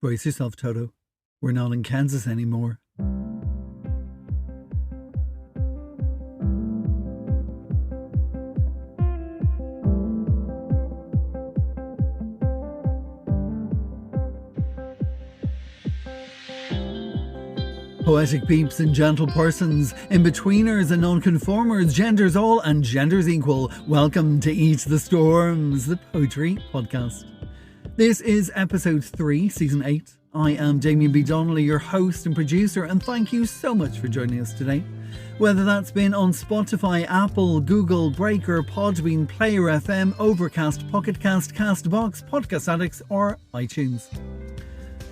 Brace yourself, Toto. We're not in Kansas anymore. Poetic peeps and gentle persons, in-betweeners and non-conformers, genders all and genders equal. Welcome to Eat the Storms, the poetry podcast. This is episode 3, season 8. I am Damien B, Donnelly, your host and producer, and thank you so much for joining us today. Whether that's been on Spotify, Apple, Google, Breaker, Podbean, Player FM, Overcast, Pocketcast, Castbox, Podcast Addicts, or iTunes.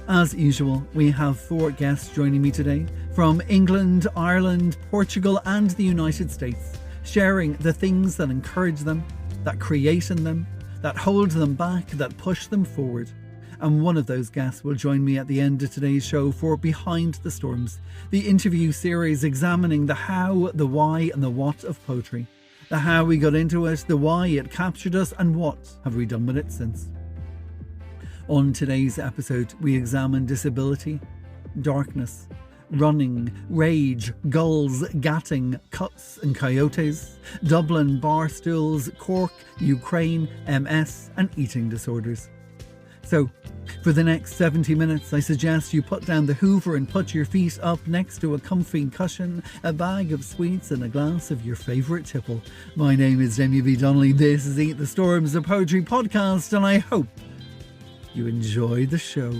As usual, we have 4 guests joining me today from England, Ireland, Portugal and the United States, sharing the things that encourage them, that create in them, that hold them back, that push them forward. And one of those guests will join me at the end of today's show for Behind the Storms, the interview series examining the how, the why and the what of poetry. The how we got into it, the why it captured us, and what have we done with it since. On today's episode, we examine disability, darkness, running, rage, gulls, gatting, cuts and coyotes, Dublin bar stools, Cork, Ukraine, MS and eating disorders. So, for the next 70 minutes, I suggest you put down the hoover and put your feet up next to a comfy cushion, a bag of sweets and a glass of your favourite tipple. My name is Damien B. Donnelly, this is Eat the Storms, a poetry podcast, and I hope you enjoy the show.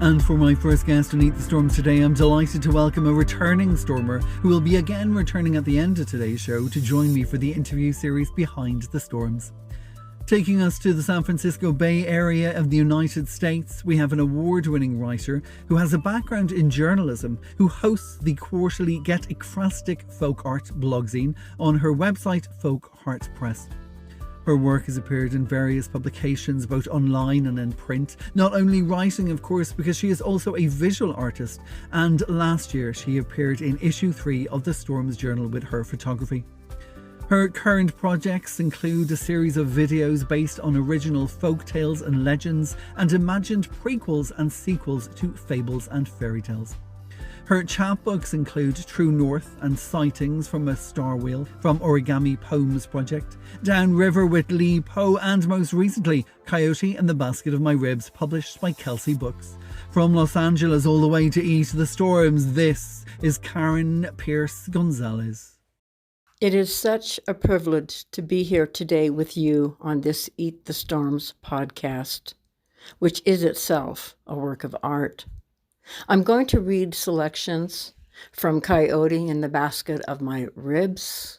And for my first guest on Eat the Storms today, I'm delighted to welcome a returning stormer who will be again returning at the end of today's show to join me for the interview series Behind the Storms. Taking us to the San Francisco Bay Area of the United States, we have an award-winning writer who has a background in journalism, who hosts the quarterly Get Ekphrastic Folk Art blogzine on her website Folk Heart Press. Her work has appeared in various publications, both online and in print, not only writing, of course, because she is also a visual artist, and last year she appeared in issue 3 of the Storms Journal with her photography. Her current projects include a series of videos based on original folk tales and legends, and imagined prequels and sequels to fables and fairy tales. Her chapbooks include True North and Sightings from a Star Wheel from Origami Poems Project, Down River with Lee Poe, and most recently, Coyote and the Basket of My Ribs, published by Kelsey Books. From Los Angeles all the way to Eat the Storms, this is Karen Pierce Gonzalez. It is such a privilege to be here today with you on this Eat the Storms podcast, which is itself a work of art. I'm going to read selections from Coyote in the Basket of My Ribs,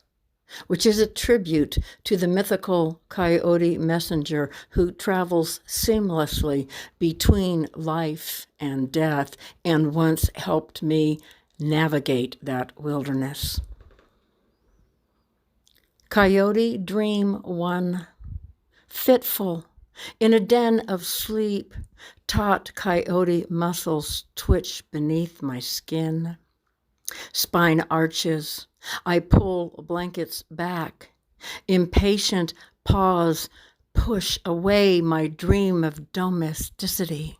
which is a tribute to the mythical coyote messenger who travels seamlessly between life and death and once helped me navigate that wilderness. Coyote Dream 1, fitful, in a den of sleep, taut coyote muscles twitch beneath my skin. Spine arches, I pull blankets back. Impatient paws push away my dream of domesticity.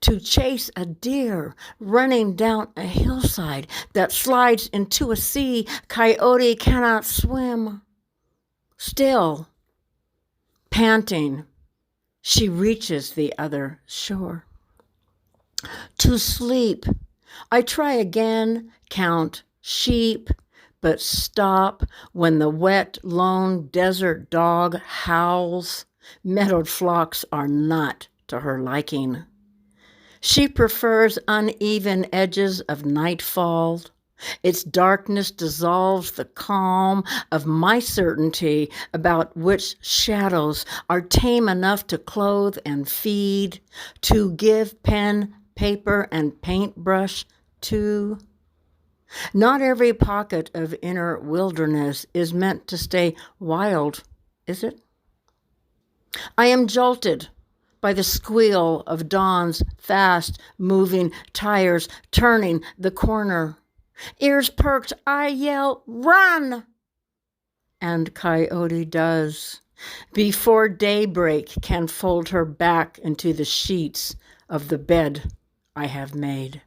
To chase a deer running down a hillside that slides into a sea coyote cannot swim. Still, panting, she reaches the other shore. To sleep, I try again, count sheep, but stop when the wet, lone desert dog howls. Meadowed flocks are not to her liking. She prefers uneven edges of nightfall, Its darkness dissolves the calm of my certainty about which shadows are tame enough to clothe and feed, to give pen, paper, and paintbrush to. Not every pocket of inner wilderness is meant to stay wild, is it? I am jolted by the squeal of dawn's fast-moving tires turning the corner. Ears perked, I yell, run! And Coyote does, before daybreak can fold her back into the sheets of the bed I have made.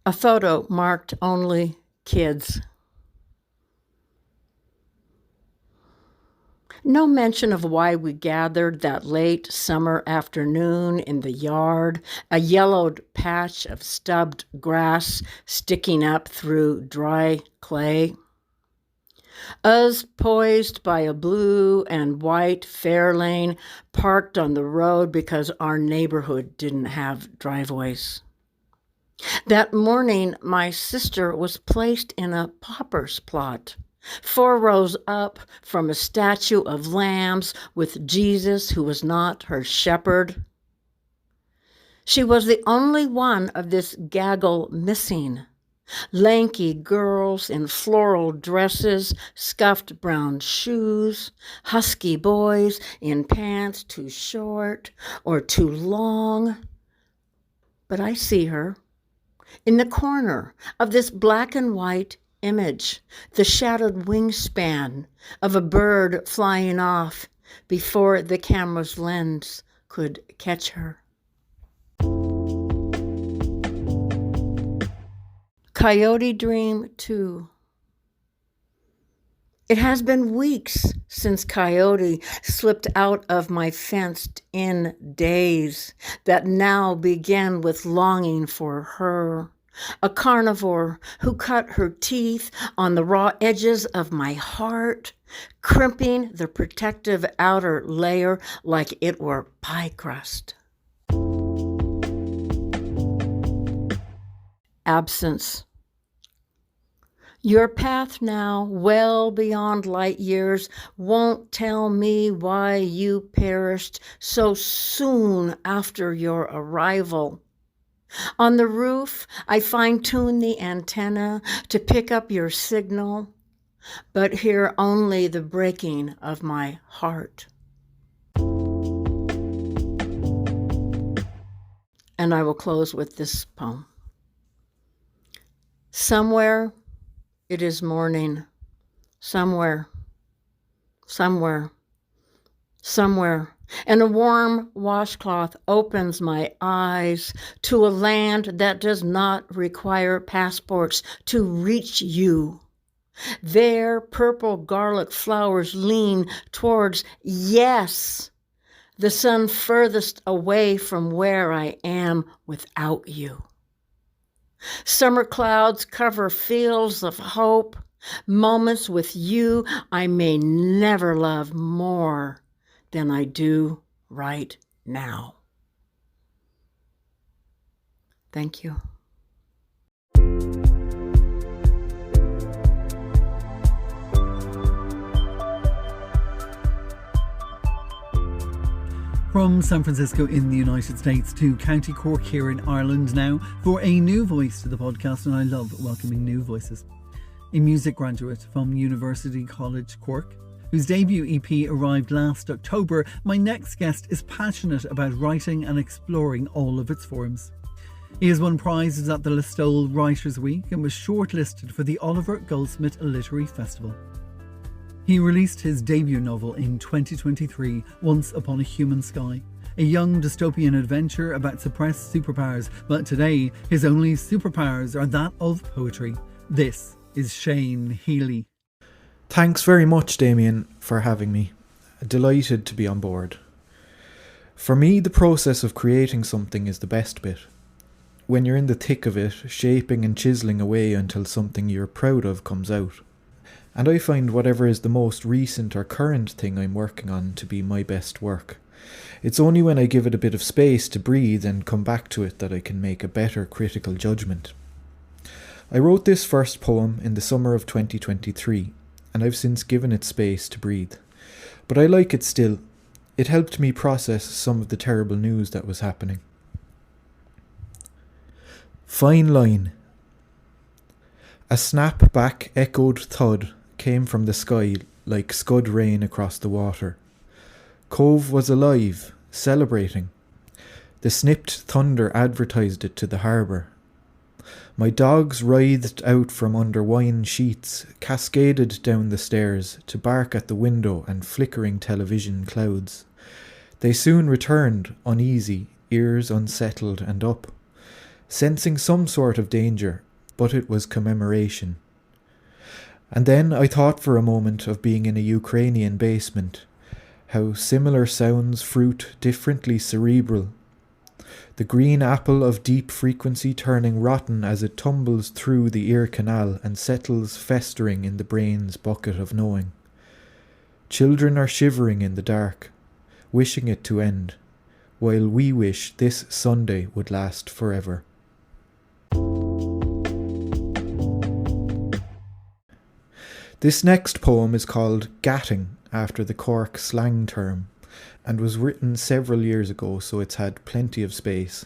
A photo marked only kids. No mention of why we gathered that late summer afternoon in the yard, a yellowed patch of stubbed grass sticking up through dry clay. Us poised by a blue and white Fairlane parked on the road because our neighborhood didn't have driveways. That morning, my sister was placed in a pauper's plot, 4 rows up from a statue of lambs with Jesus, who was not her shepherd. She was the only one of this gaggle missing. Lanky girls in floral dresses, scuffed brown shoes, husky boys in pants too short or too long. But I see her in the corner of this black and white image, the shadowed wingspan of a bird flying off before the camera's lens could catch her. Coyote Dream 2. It has been weeks since Coyote slipped out of my fenced-in days that now began with longing for her. A carnivore who cut her teeth on the raw edges of my heart, crimping the protective outer layer like it were pie crust. Absence. Your path now, well beyond light years, won't tell me why you perished so soon after your arrival. On the roof, I fine-tune the antenna to pick up your signal, but hear only the breaking of my heart. And I will close with this poem. Somewhere it is morning. Somewhere, somewhere, somewhere. And a warm washcloth opens my eyes to a land that does not require passports to reach you. There, purple garlic flowers lean towards, yes, the sun furthest away from where I am without you. Summer clouds cover fields of hope. Moments with you I may never love more than I do right now. Thank you. From San Francisco in the United States to County Cork here in Ireland now for a new voice to the podcast, and I love welcoming new voices. A music graduate from University College Cork, whose debut EP arrived last October, my next guest is passionate about writing and exploring all of its forms. He has won prizes at the Listowel Writers' Week and was shortlisted for the Oliver Goldsmith Literary Festival. He released his debut novel in 2023, Once Upon a Human Sky, a young dystopian adventure about suppressed superpowers, but today his only superpowers are that of poetry. This is Shane Healy. Thanks very much, Damien, for having me. Delighted to be on board. For me, the process of creating something is the best bit. When you're in the thick of it, shaping and chiselling away until something you're proud of comes out. And I find whatever is the most recent or current thing I'm working on to be my best work. It's only when I give it a bit of space to breathe and come back to it that I can make a better critical judgment. I wrote this first poem in the summer of 2023, and I've since given it space to breathe. But I like it still. It helped me process some of the terrible news that was happening. Fine line. A snap-back echoed thud came from the sky like scud rain across the water. Cove was alive, celebrating. The snipped thunder advertised it to the harbour. My dogs writhed out from under wine sheets, cascaded down the stairs to bark at the window and flickering television clouds. They soon returned, uneasy, ears unsettled and up, sensing some sort of danger, but it was commemoration. And then I thought for a moment of being in a Ukrainian basement, how similar sounds fruit differently cerebral. The green apple of deep frequency turning rotten as it tumbles through the ear canal and settles festering in the brain's bucket of knowing. Children are shivering in the dark, wishing it to end, while we wish this Sunday would last forever. This next poem is called Gatting, after the Cork slang term, and was written several years ago, so it's had plenty of space.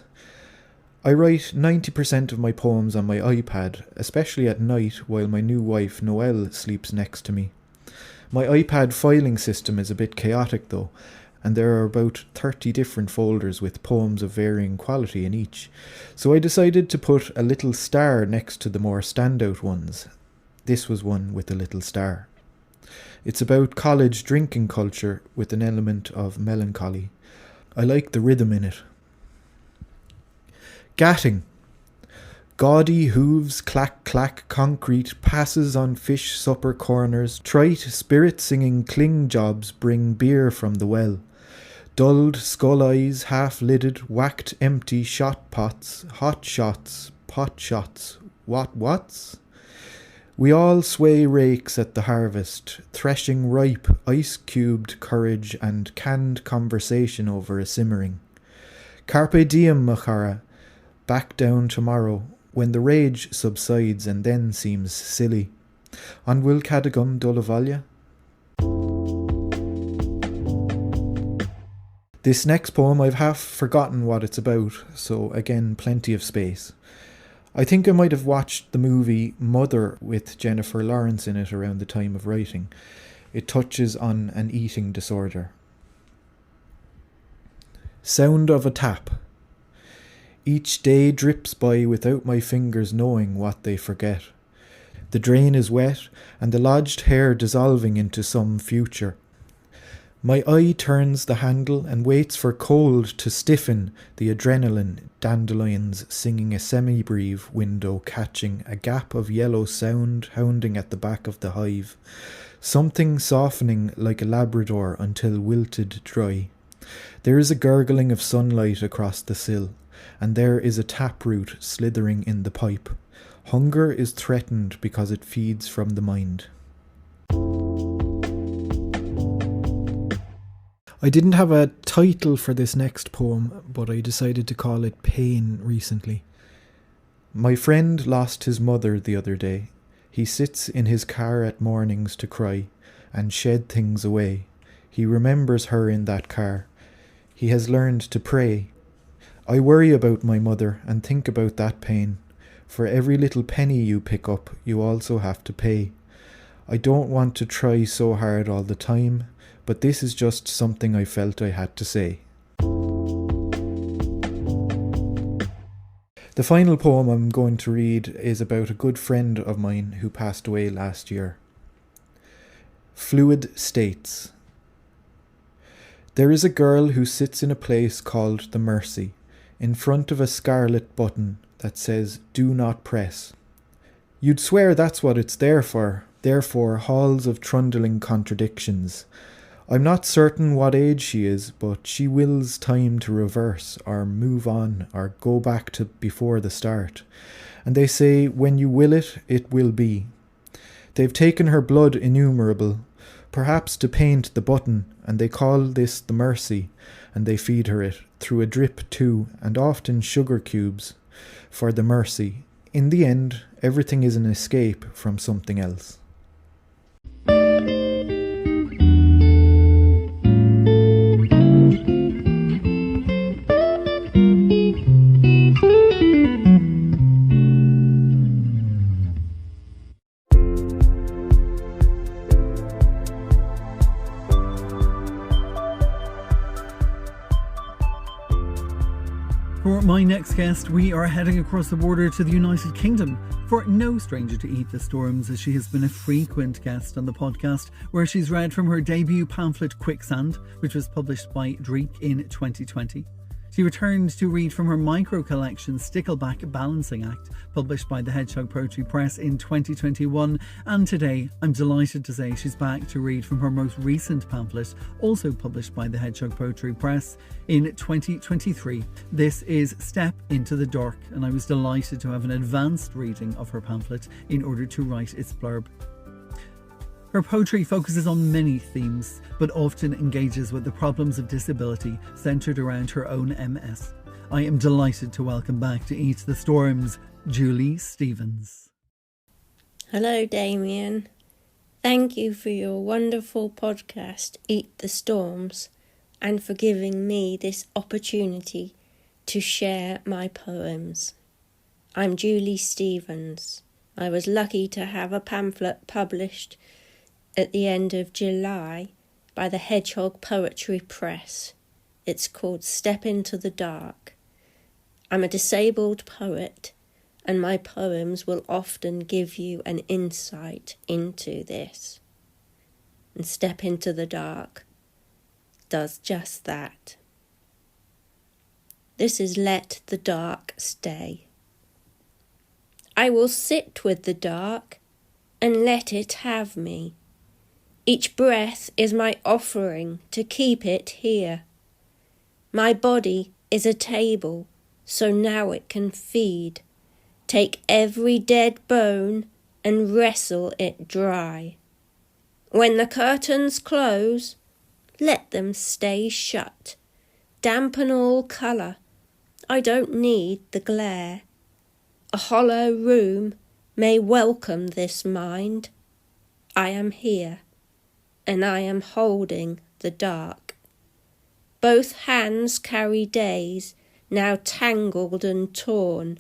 I write 90% of my poems on my iPad, especially at night while my new wife Noelle sleeps next to me. My iPad filing system is a bit chaotic though, and there are about 30 different folders with poems of varying quality in each, so I decided to put a little star next to the more standout ones. This was one with a little star. It's about college drinking culture with an element of melancholy. I like the rhythm in it. Gatting. Gaudy hooves clack clack concrete passes on fish supper corners. Trite spirit singing cling jobs bring beer from the well. Dulled skull eyes half lidded whacked empty shot pots. Hot shots, pot shots. What's? We all sway rakes at the harvest, threshing ripe, ice-cubed courage and canned conversation over a simmering. Carpe diem, Machara, back down tomorrow, when the rage subsides and then seems silly. On will Cadagum Dolavalya? This next poem I've half forgotten what it's about, so again plenty of space. I think I might have watched the movie Mother with Jennifer Lawrence in it around the time of writing. It touches on an eating disorder. Sound of a tap. Each day drips by without my fingers knowing what they forget. The drain is wet and the lodged hair dissolving into some future. My eye turns the handle and waits for cold to stiffen the adrenaline, dandelions singing a semi-brief window catching a gap of yellow sound hounding at the back of the hive. Something softening like a Labrador until wilted dry. There is a gurgling of sunlight across the sill, and there is a taproot slithering in the pipe. Hunger is threatened because it feeds from the mind. I didn't have a title for this next poem, but I decided to call it Pain recently. My friend lost his mother the other day. He sits in his car at mornings to cry and shed things away. He remembers her in that car. He has learned to pray. I worry about my mother and think about that pain. For every little penny you pick up, you also have to pay. I don't want to try so hard all the time, but this is just something I felt I had to say. The final poem I'm going to read is about a good friend of mine who passed away last year. Fluid States. There is a girl who sits in a place called the Mercy, in front of a scarlet button that says, "Do not press." You'd swear that's what it's there for, therefore halls of trundling contradictions. I'm not certain what age she is, but she wills time to reverse, or move on, or go back to before the start. And they say, when you will it, it will be. They've taken her blood innumerable, perhaps to paint the button, and they call this the mercy, and they feed her it, through a drip too, and often sugar cubes, for the mercy. In the end, everything is an escape from something else. For my next guest, we are heading across the border to the United Kingdom for no stranger to Eat the Storms, as she has been a frequent guest on the podcast, where she's read from her debut pamphlet Quicksand, which was published by Dreek in 2020. She returned to read from her micro collection Stickleback Balancing Act, published by the Hedgehog Poetry Press in 2021, and today I'm delighted to say she's back to read from her most recent pamphlet, also published by the Hedgehog Poetry Press in 2023. This is Step into the Dark, and I was delighted to have an advanced reading of her pamphlet in order to write its blurb. Her poetry focuses on many themes, but often engages with the problems of disability centred around her own MS. I am delighted to welcome back to Eat the Storms, Julie Stevens. Hello, Damien. Thank you for your wonderful podcast, Eat the Storms, and for giving me this opportunity to share my poems. I'm Julie Stevens. I was lucky to have a pamphlet published at the end of July by the Hedgehog Poetry Press. It's called Step into the Dark. I'm a disabled poet, and my poems will often give you an insight into this. And Step into the Dark does just that. This is Let the Dark Stay. I will sit with the dark and let it have me. Each breath is my offering to keep it here. My body is a table, so now it can feed. Take every dead bone and wrestle it dry. When the curtains close, let them stay shut. Dampen all colour, I don't need the glare. A hollow room may welcome this mind. I am here, and I am holding the dark. Both hands carry days, now tangled and torn,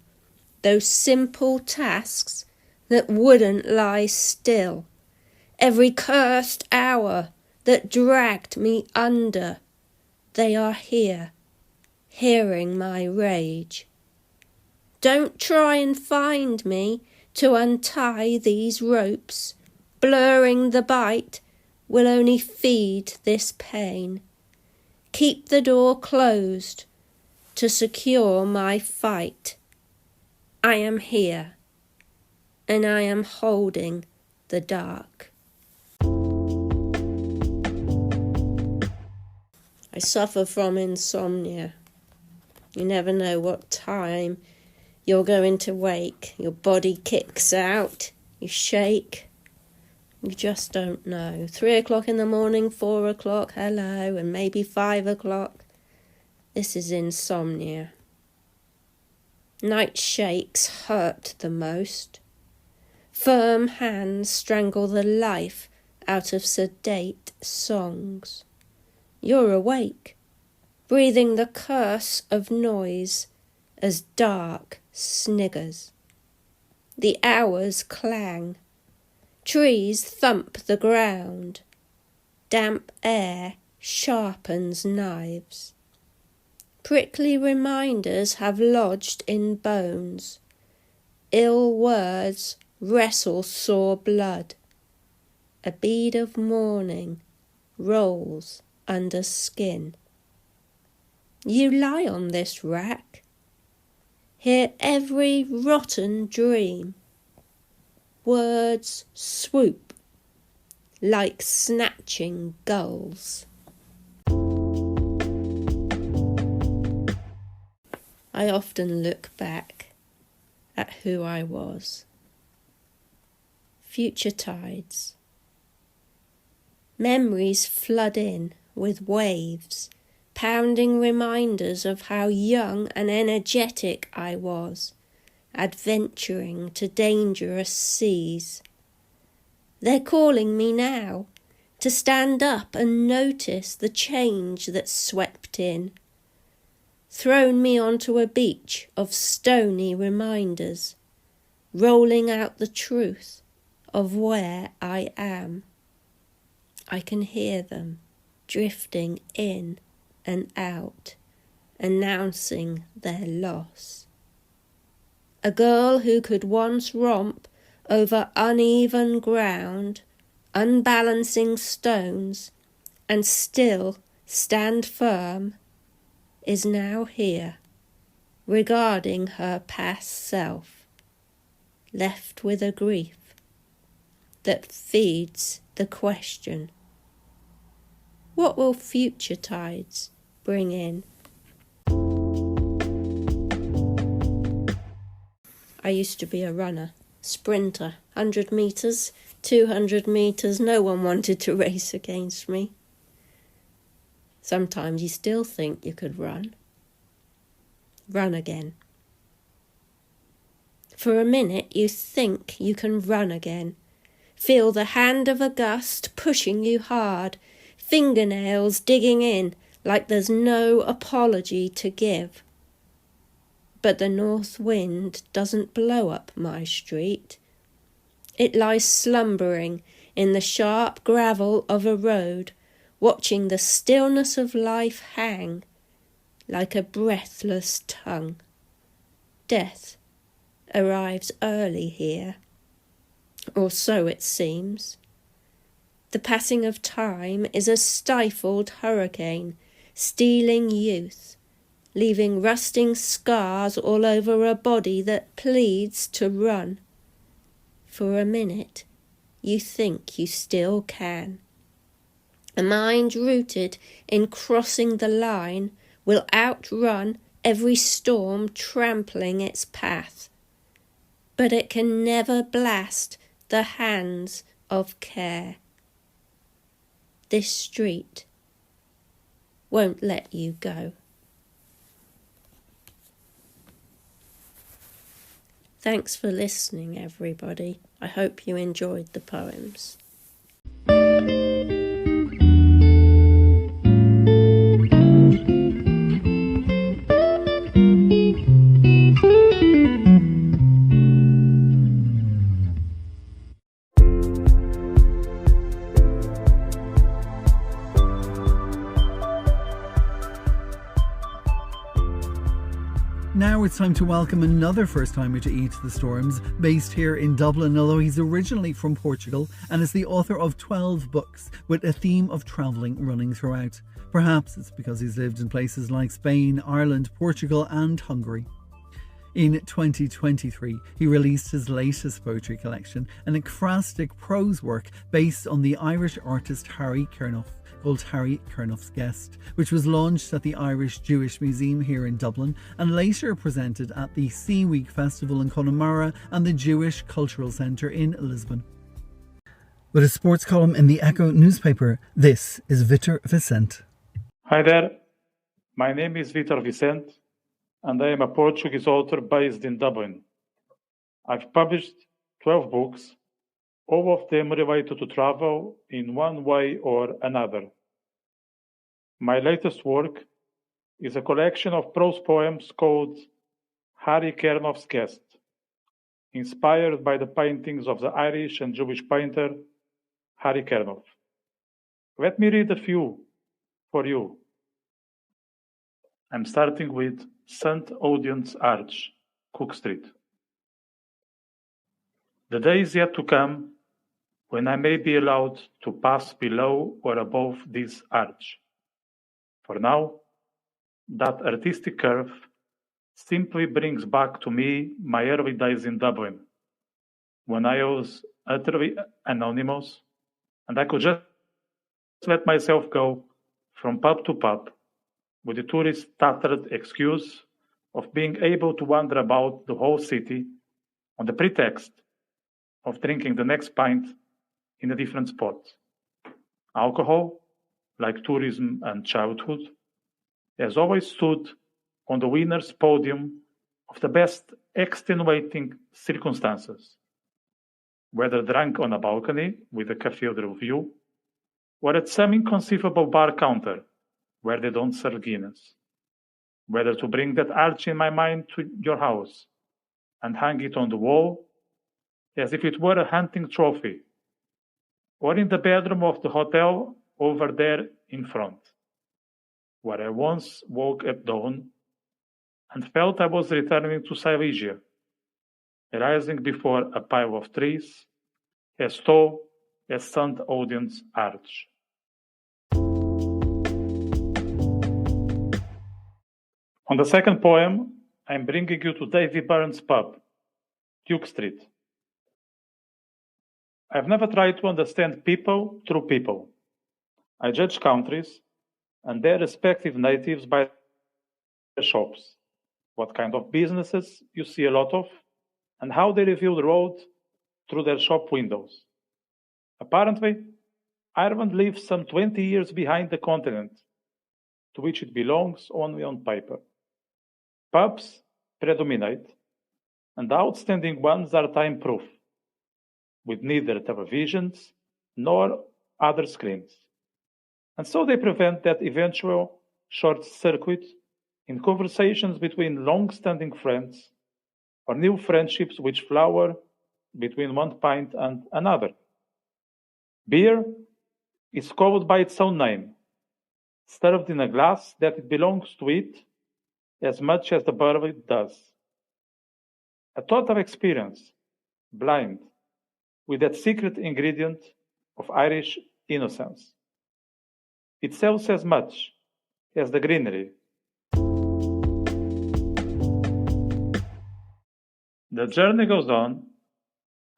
those simple tasks that wouldn't lie still, every cursed hour that dragged me under. They are here, hearing my rage. Don't try and find me to untie these ropes. Blurring the bite will only feed this pain. Keep the door closed to secure my fight. I am here, and I am holding the dark. I suffer from insomnia. You never know what time you're going to wake. Your body kicks out, you shake. You just don't know. 3 o'clock in the morning, 4 o'clock, hello, and maybe 5 o'clock. This is insomnia. Night shakes hurt the most. Firm hands strangle the life out of sedate songs. You're awake, breathing the curse of noise as dark sniggers. The hours clang. Trees thump the ground. Damp air sharpens knives. Prickly reminders have lodged in bones. Ill words wrestle sore blood. A bead of mourning rolls under skin. You lie on this rack. Hear every rotten dream. Words swoop like snatching gulls. I often look back at who I was. Future tides. Memories flood in with waves, pounding reminders of how young and energetic I was, adventuring to dangerous seas. They're calling me now to stand up and notice the change that's swept in, thrown me onto a beach of stony reminders, rolling out the truth of where I am. I can hear them drifting in and out, announcing their loss. A girl who could once romp over uneven ground, unbalancing stones, and still stand firm, is now here, regarding her past self, left with a grief that feeds the question, what will future tides bring in? I used to be a runner, sprinter, 100 metres, 200 metres, no one wanted to race against me. Sometimes you still think you could run. Run again. For a minute you think you can run again. Feel the hand of a gust pushing you hard, fingernails digging in like there's no apology to give. But the north wind doesn't blow up my street. It lies slumbering in the sharp gravel of a road, watching the stillness of life hang like a breathless tongue. Death arrives early here, or so it seems. The passing of time is a stifled hurricane, stealing youth, leaving rusting scars all over a body that pleads to run. For a minute, you think you still can. A mind rooted in crossing the line will outrun every storm trampling its path. But it can never blast the hands of care. This street won't let you go. Thanks for listening, everybody. I hope you enjoyed the poems. Now it's time to welcome another first-timer to Eat the Storms, based here in Dublin, although he's originally from Portugal and is the author of 12 books with a theme of travelling running throughout. Perhaps it's because he's lived in places like Spain, Ireland, Portugal and Hungary. In 2023, he released his latest poetry collection, an ekphrastic prose work based on the Irish artist Harry Kernoff, called Harry Kernoff's Guest, which was launched at the Irish Jewish Museum here in Dublin and later presented at the Sea Week Festival in Connemara and the Jewish Cultural Centre in Lisbon. With a sports column in the Echo newspaper, this is Victor Vicente. Hi there, my name is Victor Vicente and I am a Portuguese author based in Dublin. I've published 12 books, all of them related to travel in one way or another. My latest work is a collection of prose poems called Harry Kernoff's Guest, inspired by the paintings of the Irish and Jewish painter Harry Kernoff. Let me read a few for you. I'm starting with St. Audience Arch, Cook Street. The day is yet to come when I may be allowed to pass below or above this arch. For now, that artistic curve simply brings back to me my early days in Dublin, when I was utterly anonymous and I could just let myself go from pub to pub with the tourist's tattered excuse of being able to wander about the whole city on the pretext of drinking the next pint in a different spot. Alcohol, like tourism and childhood, has always stood on the winner's podium of the best extenuating circumstances, whether drunk on a balcony with a cathedral view, or at some inconceivable bar counter where they don't serve Guinness, whether to bring that arch in my mind to your house and hang it on the wall as if it were a hunting trophy, or in the bedroom of the hotel over there in front, where I once woke at dawn and felt I was returning to Silesia, rising before a pile of trees as tall as St. Odin's Arch. On the second poem, I'm bringing you to Davy Byrne's pub, Duke Street. I've never tried to understand people through people. I judge countries and their respective natives by their shops, what kind of businesses you see a lot of, and how they reveal the road through their shop windows. Apparently, Ireland lives some 20 years behind the continent, to which it belongs only on paper. Pubs predominate, and the outstanding ones are time-proof, with neither televisions nor other screens. And so they prevent that eventual short circuit in conversations between long-standing friends or new friendships which flower between one pint and another. Beer is called by its own name, served in a glass that it belongs to it as much as the barley does. A total experience, blind, with that secret ingredient of Irish innocence. It sells as much as the greenery. The journey goes on,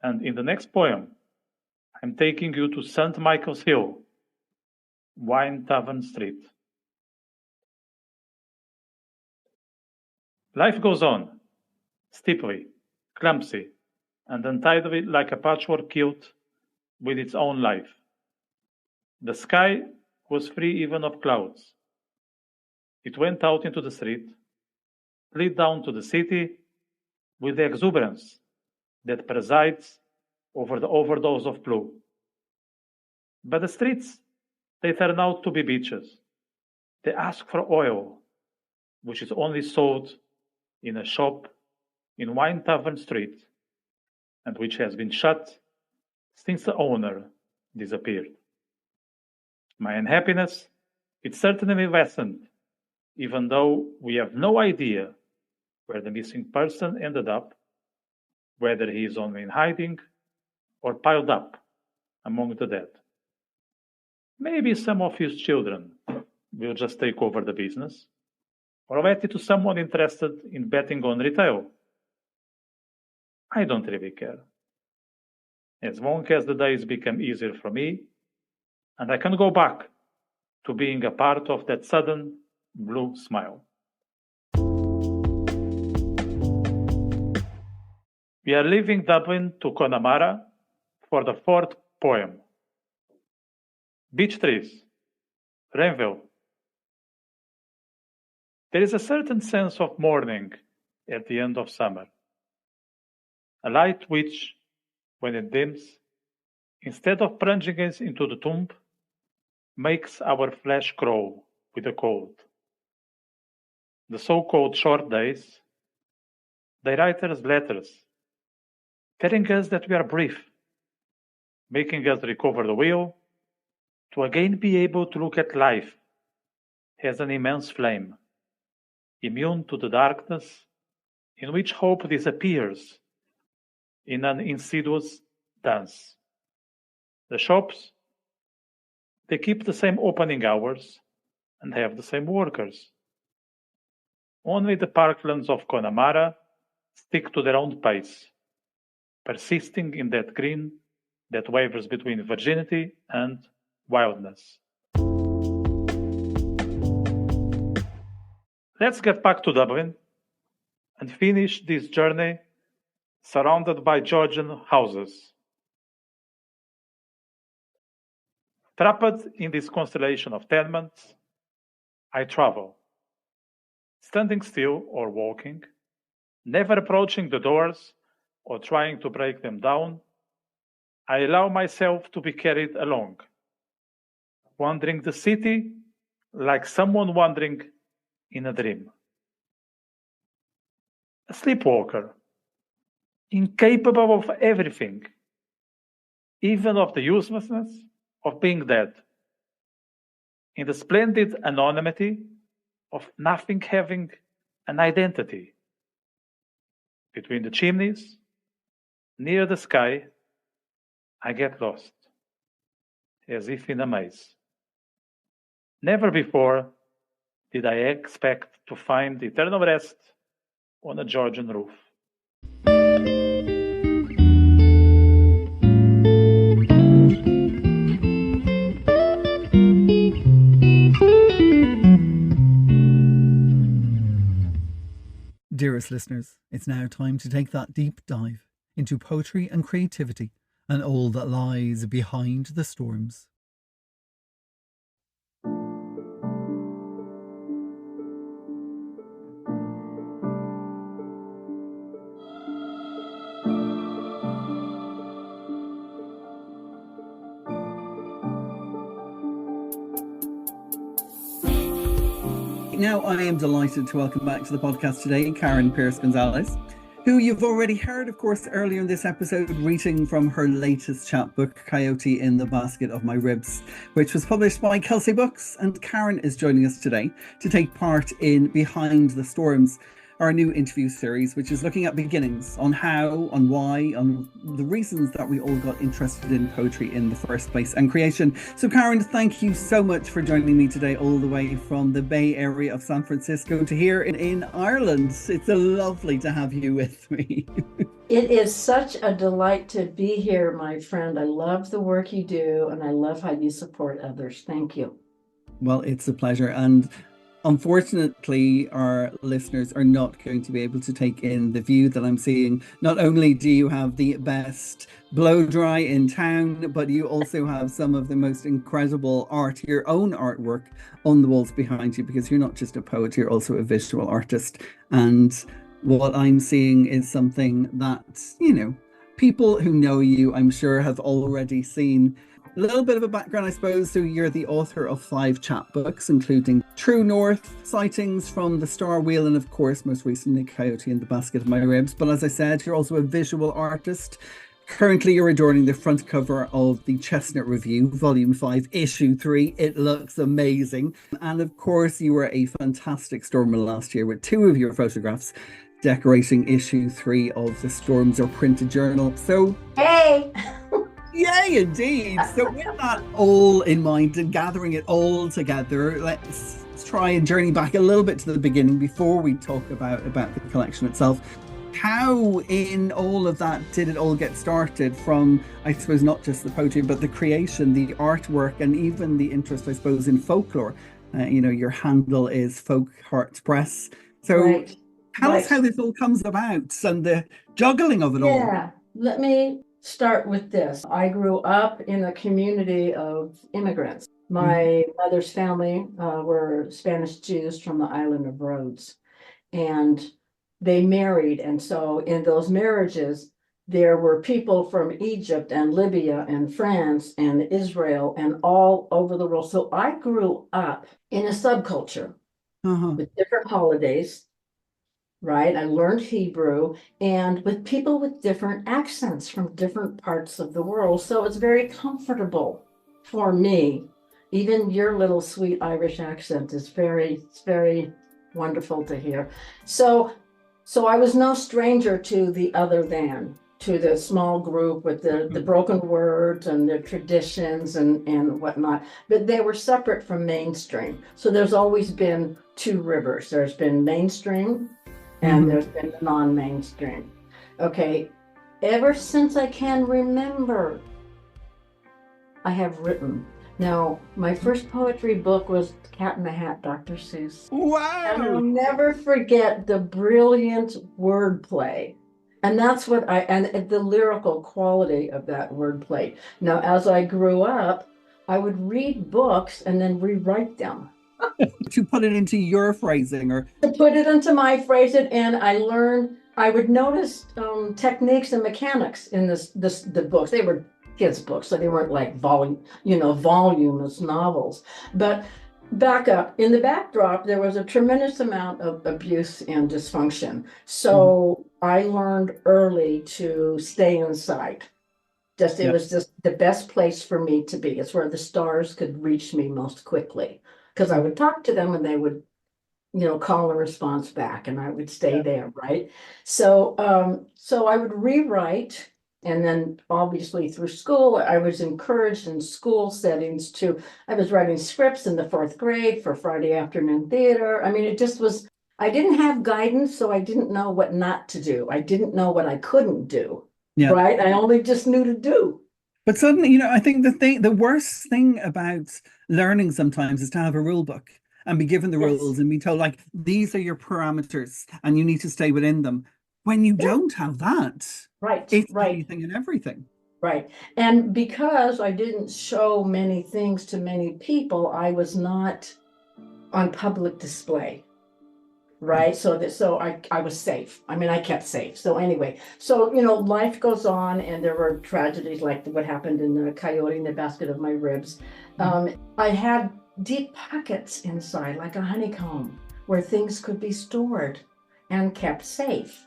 and in the next poem, I'm taking you to St. Michael's Hill, Wine Tavern Street. Life goes on, steeply, clumsy, and untidily like a patchwork quilt with its own life. The sky was free even of clouds. It went out into the street, slid down to the city with the exuberance that presides over the overdose of blue. But the streets, they turn out to be beaches. They ask for oil, which is only sold in a shop in Wine Tavern Street, and which has been shut since the owner disappeared. My unhappiness, it certainly lessened, even though we have no idea where the missing person ended up, whether he is only in hiding or piled up among the dead. Maybe some of his children will just take over the business, or let it to someone interested in betting on retail. I don't really care. As long as the days become easier for me, and I can go back to being a part of that sudden blue smile. We are leaving Dublin to Connemara for the fourth poem. Beech trees, Rainville. There is a certain sense of morning at the end of summer. A light which, when it dims, instead of plunging us into the tomb, makes our flesh crawl with the cold. The so-called short days, they write us letters, telling us that we are brief, making us recover the will to again be able to look at life as an immense flame, immune to the darkness in which hope disappears in an insidious dance. The shops, they keep the same opening hours and have the same workers. Only the parklands of Connemara stick to their own pace, persisting in that green that wavers between virginity and wildness. Let's get back to Dublin and finish this journey surrounded by Georgian houses. Trapped in this constellation of tenements, I travel, standing still or walking, never approaching the doors or trying to break them down. I allow myself to be carried along, wandering the city like someone wandering in a dream. A sleepwalker, incapable of everything, even of the uselessness of being dead, in the splendid anonymity of nothing having an identity. Between the chimneys, near the sky, I get lost, as if in a maze. Never before did I expect to find eternal rest on a Georgian roof. Dearest listeners, it's now time to take that deep dive into poetry and creativity and all that lies behind the storms. Now, I am delighted to welcome back to the podcast today Karen Pierce Gonzalez, who you've already heard, of course, earlier in this episode, reading from her latest chapbook, Coyote in the Basket of My Ribs, which was published by Kelsey Books. And Karen is joining us today to take part in Behind the Storms, our new interview series, which is looking at beginnings, on how, on why, on the reasons that we all got interested in poetry in the first place and creation. So Karen, thank you so much for joining me today, all the way from the Bay Area of San Francisco to here in Ireland. It's lovely to have you with me. It is such a delight to be here, my friend. I love the work you do, and I love how you support others. Thank you. Well, it's a pleasure. And unfortunately, our listeners are not going to be able to take in the view that I'm seeing. Not only do you have the best blow dry in town, but you also have some of the most incredible art, your own artwork on the walls behind you, because you're not just a poet, you're also a visual artist. And what I'm seeing is something that, people who know you, I'm sure, have already seen. A little bit of a background, I suppose. So you're the author of 5 chapbooks, including True North, Sightings from the Star Wheel, and of course, most recently, Coyote in the Basket of My Ribs. But as I said, you're also a visual artist. Currently, you're adorning the front cover of the Chestnut Review, Volume 5, Issue 3. It looks amazing. And of course, you were a fantastic stormer last year with 2 of your photographs decorating Issue 3 of the Storms Are Printed journal. So, Hey! Yay, indeed. So with that all in mind and gathering it all together, let's try and journey back a little bit to the beginning before we talk about the collection itself. How in all of that did it all get started from, I suppose, not just the poetry, but the creation, the artwork, and even the interest, I suppose, in folklore? Your handle is Folk Hearts Press. So tell us how this all comes about and the juggling of it all. Yeah, let me start with this. I grew up in a community of immigrants. My mother's family were Spanish Jews from the island of Rhodes, and they married. And so in those marriages, there were people from Egypt and Libya and France and Israel and all over the world. So I grew up in a subculture with different holidays. Right. I learned Hebrew and with people with different accents from different parts of the world. So it's very comfortable for me. Even your little sweet Irish accent is it's very wonderful to hear. So I was no stranger to the other than, to the small group with the broken words and their traditions and whatnot, but they were separate from mainstream. So there's always been 2 rivers. There's been mainstream and there's been non-mainstream. Okay, ever since I can remember, I have written. Now, my first poetry book was Cat in the Hat, Dr. Seuss. Wow! And I'll never forget the brilliant wordplay. And that's and the lyrical quality of that wordplay. Now, as I grew up, I would read books and then rewrite them To put it into your phrasing, or to put it into my phrasing. And I would notice techniques and mechanics in the books. They were kids' books, so they weren't like voluminous novels. But back up in the backdrop, there was a tremendous amount of abuse and dysfunction. So I learned early to stay inside. It was just the best place for me to be. It's where the stars could reach me most quickly, because I would talk to them and they would, call a response back, and I would stay there, right? So I would rewrite, and then obviously through school, I was encouraged in school settings I was writing scripts in the 4th grade for Friday afternoon theater. I mean, it just was, I didn't have guidance, so I didn't know what not to do. I didn't know what I couldn't do. Yeah. Right? I only just knew to do. But suddenly, I think the worst thing about learning sometimes is to have a rule book and be given the rules and be told, like, these are your parameters and you need to stay within them. When you don't have that, it's anything and everything. Right. And because I didn't show many things to many people, I was not on public display. Right. So I was safe. I mean, I kept safe. So anyway, life goes on, and there were tragedies like what happened in the coyote in the basket of my ribs. I had deep pockets inside, like a honeycomb, where things could be stored and kept safe.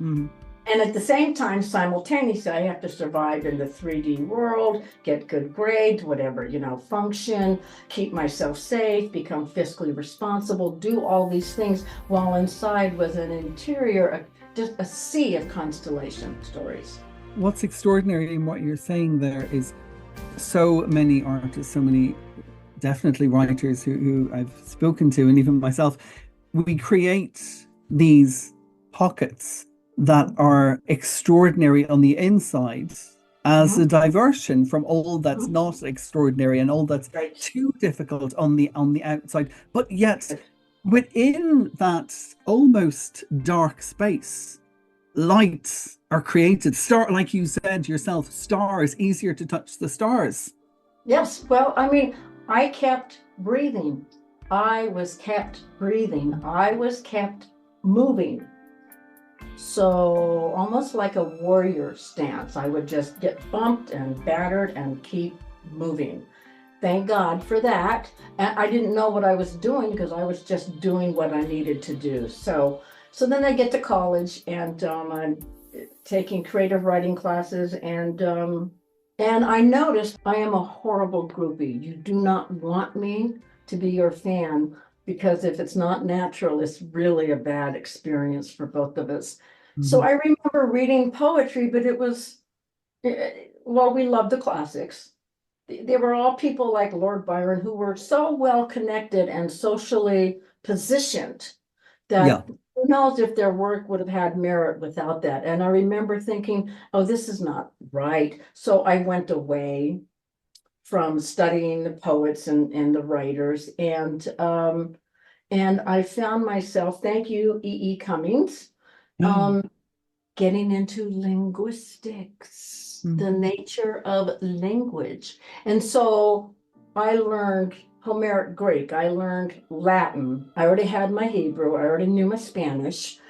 And at the same time, simultaneously, I have to survive in the 3D world, get good grades, whatever, function, keep myself safe, become fiscally responsible, do all these things, while inside was an interior, just a sea of constellation stories. What's extraordinary in what you're saying there is so many artists, so many definitely writers who I've spoken to, and even myself, we create these pockets that are extraordinary on the inside as a diversion from all that's not extraordinary and all that's too difficult on the outside. But yet within that almost dark space, lights are created. Like you said yourself, stars, easier to touch the stars. Yes. Well, I mean, I kept breathing. I was kept breathing. I was kept moving. So almost like a warrior stance, I would just get bumped and battered and keep moving. Thank God for that. And I didn't know what I was doing, because I was just doing what I needed to do. So then I get to college, and I'm taking creative writing classes, and I noticed I am a horrible groupie. You do not want me to be your fan, because if it's not natural, it's really a bad experience for both of us. So I remember reading poetry, but it was, we loved the classics. They were all people like Lord Byron, who were so well connected and socially positioned that who knows if their work would have had merit without that. And I remember thinking, oh, this is not right. So I went away from studying the poets and the writers, and I found myself, thank you, E.E. Cummings, getting into linguistics, the nature of language. And so I learned Homeric Greek, I learned Latin, I already had my Hebrew, I already knew my Spanish.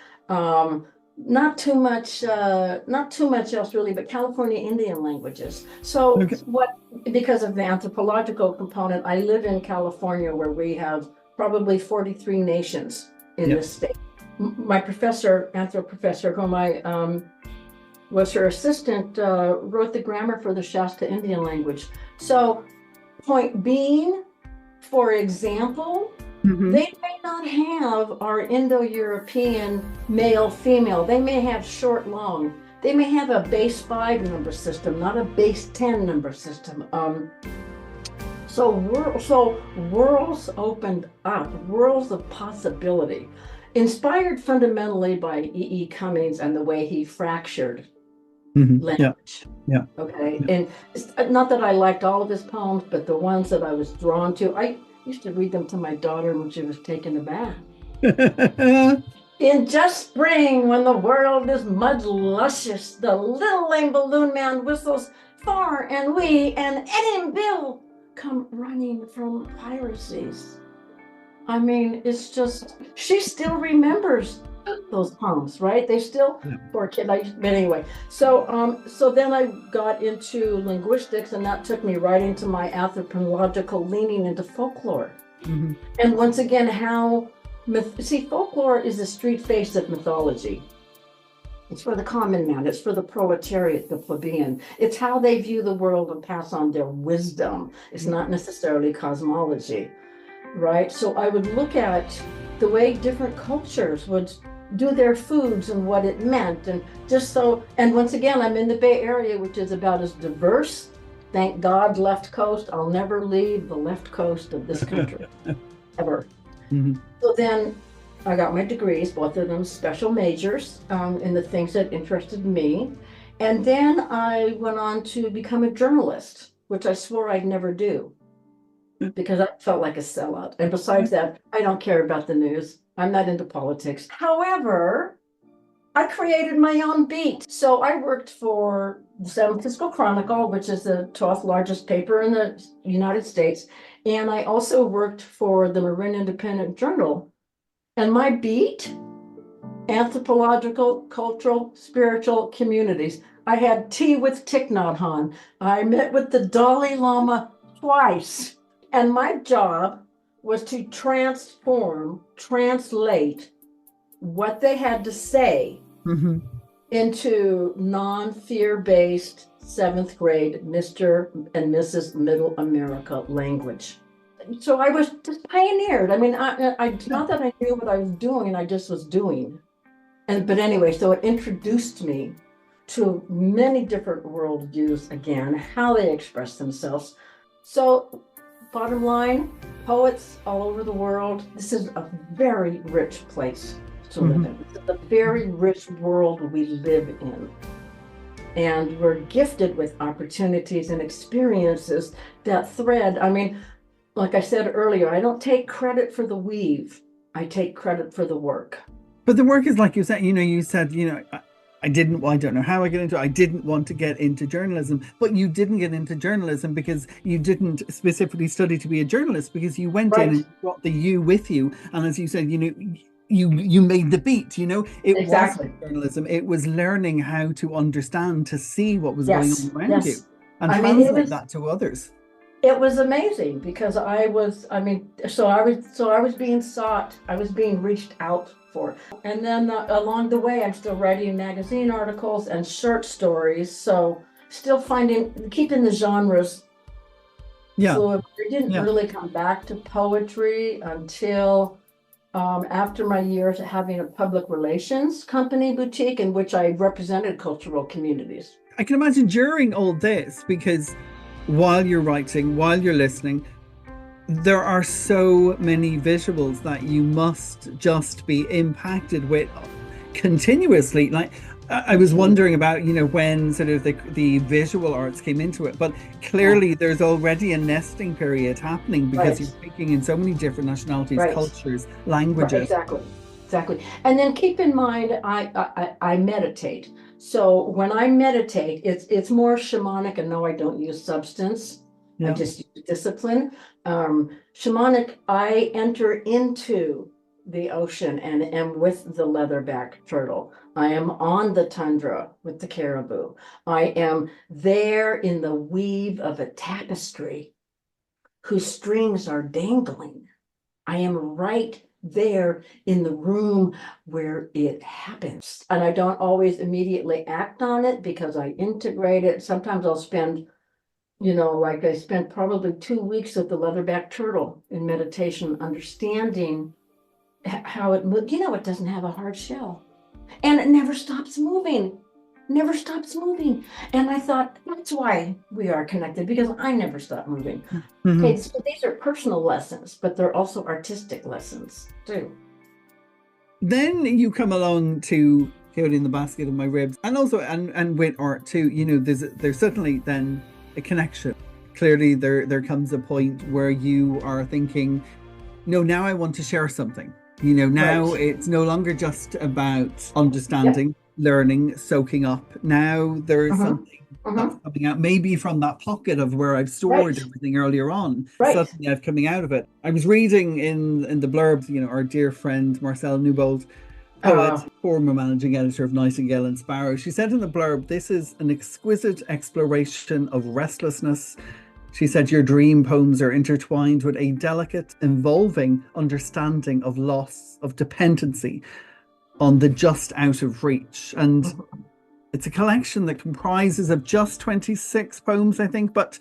Not too much else really, but California Indian languages. So because of the anthropological component, I live in California, where we have probably 43 nations in this state. My anthro professor, whom I was her assistant, wrote the grammar for the Shasta Indian language. So point being, for example, they may not have our Indo-European male-female. They may have short-long. They may have a base 5 number system, not a base 10 number system. So worlds opened up, worlds of possibility, inspired fundamentally by E.E. Cummings and the way he fractured language. Okay. And it's not that I liked all of his poems, but the ones that I was drawn to, I used to read them to my daughter when she was taking a bath. In just spring, when the world is mud luscious, the little lame balloon man whistles far and wee, and Eddie and Bill come running from piracies. I mean, it's just, she still remembers those poems, right? They still, poor kid, but anyway. So then I got into linguistics, and that took me right into my anthropological leaning into folklore. Mhm. And once again, folklore is the street face of mythology. It's for the common man, it's for the proletariat, the plebeian. It's how they view the world and pass on their wisdom. It's not necessarily cosmology, right? So I would look at the way different cultures would do their foods and what it meant. And once again, I'm in the Bay Area, which is about as diverse. Thank God, left coast. I'll never leave the left coast of this country, ever. Mhm. So then I got my degrees, both of them special majors, in the things that interested me. And then I went on to become a journalist, which I swore I'd never do because I felt like a sellout. And besides that, I don't care about the news. I'm not into politics. However, I created my own beat. So I worked for the San Francisco Chronicle, which is the 12th largest paper in the United States. And I also worked for the Marin Independent Journal. And my beat, anthropological, cultural, spiritual communities. I had tea with Thich Nhat Hanh. I met with the Dalai Lama twice. And my job was to translate what they had to say Mhm. into non-fear-based 7th grade Mr. and Mrs. Middle America language. So I was just pioneered. I mean, it's not that I knew what I was doing, I just was doing. But anyway, so it introduced me to many different worldviews again, how they express themselves. So bottom line, poets all over the world, this is a very rich place to live in. It's a very rich world we live in. And we're gifted with opportunities and experiences that thread. I mean, like I said earlier, I don't take credit for the weave. I take credit for the work. But the work is like you said, I don't know how I get into it. I didn't want to get into journalism, but you didn't get into journalism because you didn't specifically study to be a journalist, because you went in and brought the you with you. And as you said, you made the beat, it Exactly. wasn't journalism. It was learning how to understand, to see what was going on around you and translate that to others. It was amazing because I was being sought, I was being reached out for. And then along the way, I'm still writing magazine articles and short stories. So still keeping the genres fluid. I didn't really come back to poetry until after my years having a public relations company boutique in which I represented cultural communities. I can imagine during all this, because while you're writing, while you're listening, there are so many visuals that you must just be impacted with continuously. Like I was wondering about, when sort of the visual arts came into it, but clearly there's already a nesting period happening because you're speaking in so many different nationalities, cultures, languages. Exactly. And then keep in mind, I meditate. So when I meditate, it's more shamanic, and no, I don't use substance. I just use discipline. Shamanic, I enter into the ocean and am with the leatherback turtle. I am on the tundra with the caribou. I am there in the weave of a tapestry whose strings are dangling. I am right there in the room where it happens. And I don't always immediately act on it because I integrate it. Sometimes I'll spend, like I spent probably 2 weeks with the leatherback turtle in meditation, understanding how it moves. It doesn't have a hard shell and it never stops moving. And I thought, that's why we are connected, because I never stop moving. Okay, so these are personal lessons, but they're also artistic lessons too. Then you come along to Healy in the Basket of My Ribs, and also and with art too. There's certainly then a connection. Clearly there comes a point where you are thinking, no, now I want to share something. Now it's no longer just about understanding. learning, soaking up. Now there's Uh-huh. something Uh-huh. that's coming out, maybe from that pocket of where I've stored Right. everything earlier on. Right. Suddenly I've coming out of it. I was reading in the blurbs, our dear friend Marcel Newbold, poet, Uh, former managing editor of Nightingale and Sparrow. She said in the blurb, "This is an exquisite exploration of restlessness." She said, "Your dream poems are intertwined with a delicate, involving understanding of loss, of dependency on the just out of reach." And it's a collection that comprises of just 26 poems, I think, but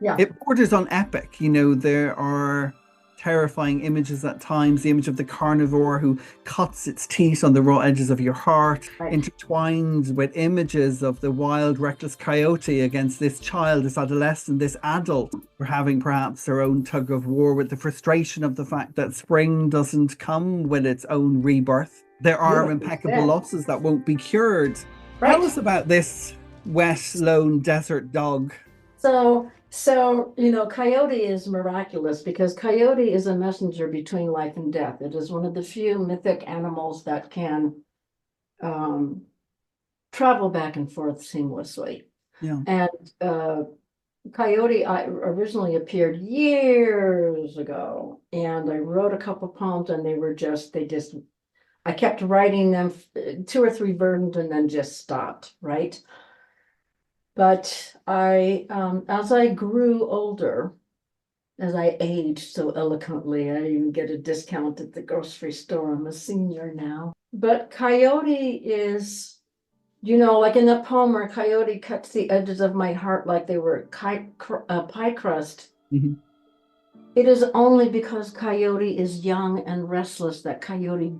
yeah. it borders on epic. There are terrifying images at times. The image of the carnivore who cuts its teeth on the raw edges of your heart, Right. intertwined with images of the wild, reckless coyote against this child, this adolescent, this adult, who are having perhaps their own tug of war with the frustration of the fact that spring doesn't come with its own rebirth. There are Beautifully impeccable said. losses that won't be cured. Right. Tell us about this wet, lone desert dog. So, Coyote is miraculous because Coyote is a messenger between life and death. It is one of the few mythic animals that can travel back and forth seamlessly. Yeah. And Coyote originally appeared years ago, and I wrote a couple poems, and I kept writing them, 2 or 3 versions, and then just stopped, right? But as I grew older, as I aged so eloquently, I even get a discount at the grocery store. I'm a senior now. But Coyote is, like in the poem where Coyote cuts the edges of my heart like they were pie crust. Mhm. It is only because Coyote is young and restless that Coyote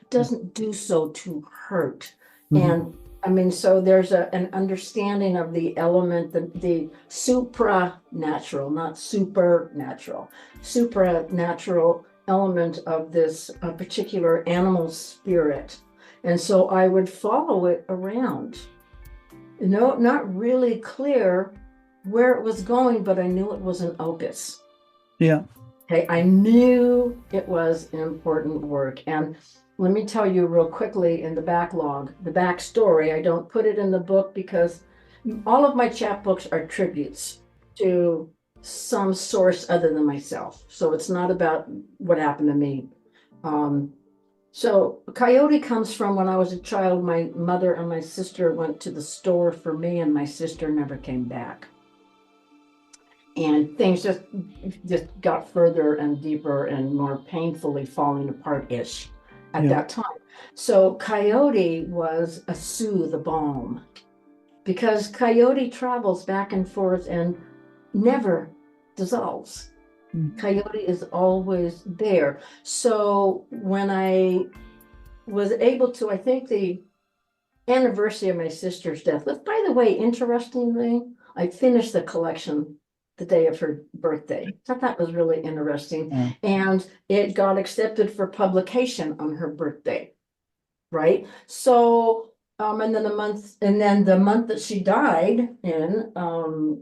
doesn't do so to hurt. Mhm. And I mean, so there's an understanding of the element, the supranatural, not supernatural, supranatural element of this particular animal spirit. And so I would follow it around. Not really clear where it was going, but I knew it was an opus. Yeah. Okay, I knew it was important work. And let me tell you real quickly in the backstory. I don't put it in the book because all of my chapbooks are tributes to some source other than myself. So it's not about what happened to me. So Coyote comes from when I was a child. My mother and my sister went to the store for me, and my sister never came back. And things just got further and deeper and more painfully falling apart-ish at that time. So Coyote was a soothe, a balm, because Coyote travels back and forth and never dissolves. Coyote is always there. So when I was able to, I think the anniversary of my sister's death, but by the way, interestingly, I finished the collection the day of her birthday. I thought that was really interesting. Yeah. And it got accepted for publication on her birthday, right? So, and then the month that she died in,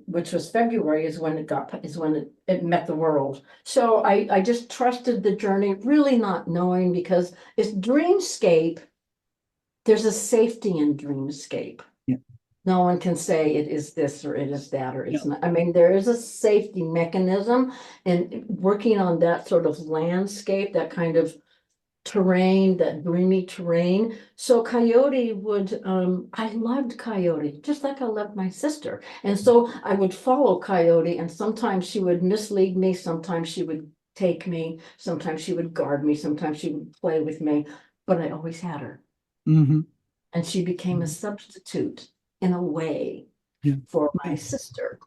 which was February, is when it met the world. So I just trusted the journey, really not knowing, because it's dreamscape. There's a safety in dreamscape. Yeah. No one can say it is this or it is that or it's not. I mean, there is a safety mechanism, and working on that sort of landscape, that kind of terrain, that dreamy terrain. So Coyote I loved Coyote, just like I loved my sister. And so I would follow Coyote, and sometimes she would mislead me, sometimes she would take me, sometimes she would guard me, sometimes she would play with me, but I always had her. Mm-hmm. And she became a substitute in a way for my sister.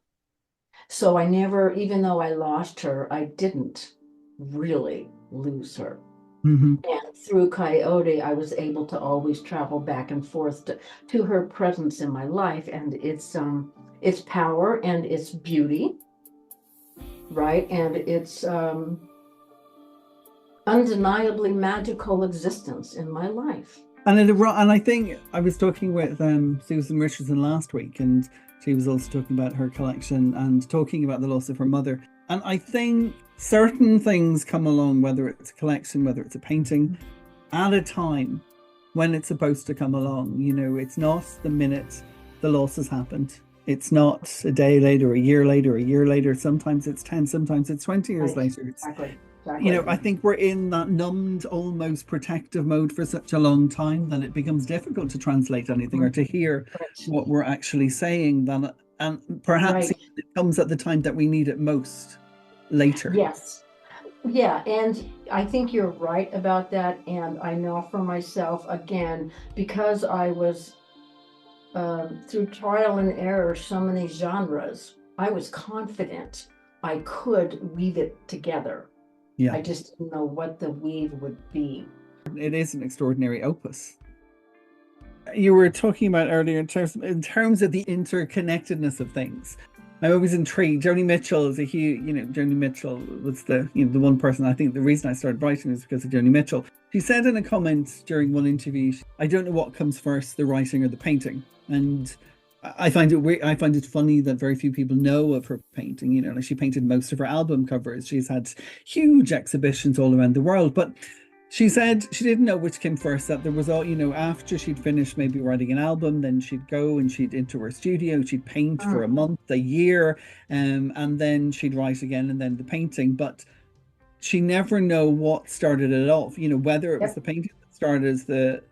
So I never, even though I lost her, I didn't really lose her. Mm-hmm. And through Coyote, I was able to always travel back and forth to her presence in my life, and its power and its beauty, right? And its undeniably magical existence in my life. And I think I was talking with Susan Richardson last week, and she was also talking about her collection and talking about the loss of her mother. And I think certain things come along, whether it's a collection, whether it's a painting, at a time when it's supposed to come along. You know, it's not the minute the loss has happened. It's not a day later, a year later. Sometimes it's 10, sometimes it's 20 years later. It's, Exactly. you know, I think we're in that numbed, almost protective mode for such a long time that it becomes difficult to translate anything or to hear what we're actually saying. And perhaps Right. it comes at the time that we need it most, later. Yes. Yeah, and I think you're right about that. And I know for myself, again, because I was through trial and error, so many genres, I was confident I could weave it together. Yeah, I just didn't know what the weave would be. it is an extraordinary opus. You were talking about earlier in terms of the interconnectedness of things. I'm always intrigued. Joni Mitchell is a huge, you know, Joni Mitchell was the one person, I think the reason I started writing is because of Joni Mitchell. She said in a comment during one interview, I don't know what comes first, the writing or the painting. And I find it funny that very few people know of her painting. You know, like she painted most of her album covers. She's had huge exhibitions all around the world, but she said she didn't know which came first, that there was all, you know, after she'd finished maybe writing an album, then she'd go and she'd into her studio, she'd paint for a month, a year, and then she'd write again and then the painting. But she never know what started it off, you know, whether it was the painting that started as the